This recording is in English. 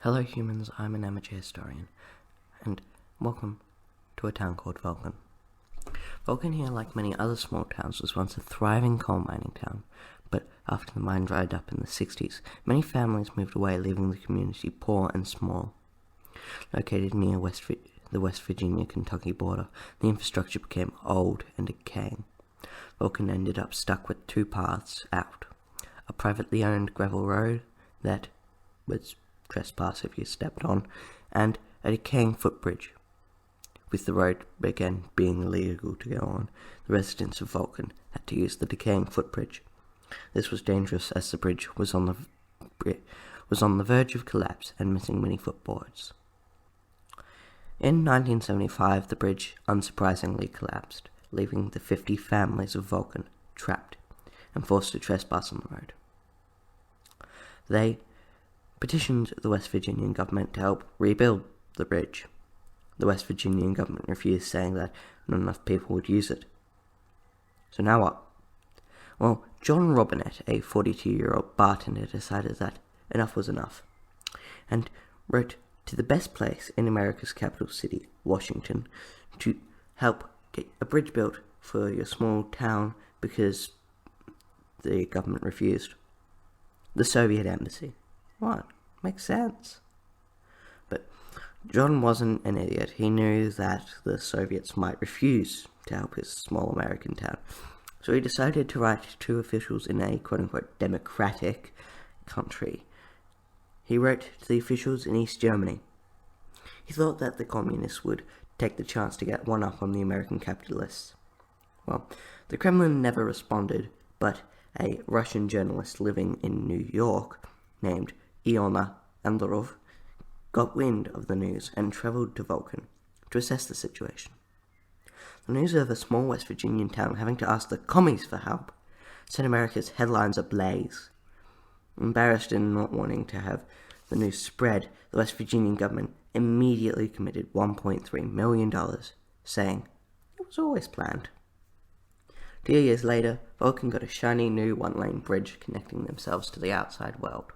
Hello humans, I'm an amateur historian, and welcome to a town called Vulcan. Vulcan here, like many other small towns, was once a thriving coal mining town, but after the mine dried up in the 60s, many families moved away, leaving the community poor and small. Located near the West Virginia-Kentucky border, the infrastructure became old and decaying. Vulcan ended up stuck with two paths out: a privately owned gravel road that was trespass if you stepped on, and a decaying footbridge. With the road again being illegal to go on, the residents of Vulcan had to use the decaying footbridge. This was dangerous as the bridge was on the verge of collapse and missing many footboards. In 1975, the bridge unsurprisingly collapsed, leaving the 50 families of Vulcan trapped and forced to trespass on the road. They petitioned the West Virginian government to help rebuild the bridge. The West Virginian government refused, saying that not enough people would use it. So now what? Well, John Robinette, a 42-year-old bartender, decided that enough was enough, and wrote to the best place in America's capital city, Washington, to help get a bridge built for your small town because the government refused. The Soviet embassy. What? Makes sense. But John wasn't an idiot. He knew that the Soviets might refuse to help his small American town. So he decided to write to officials in a quote-unquote democratic country. He wrote to the officials in East Germany. He thought that the communists would take the chance to get one up on the American capitalists. Well, the Kremlin never responded, but a Russian journalist living in New York named Iona Andorov got wind of the news and travelled to Vulcan to assess the situation. The news of a small West Virginian town having to ask the commies for help set America's headlines ablaze. Embarrassed and not wanting to have the news spread, the West Virginian government immediately committed $1.3 million, saying it was always planned. 2 years later, Vulcan got a shiny new one-lane bridge connecting themselves to the outside world.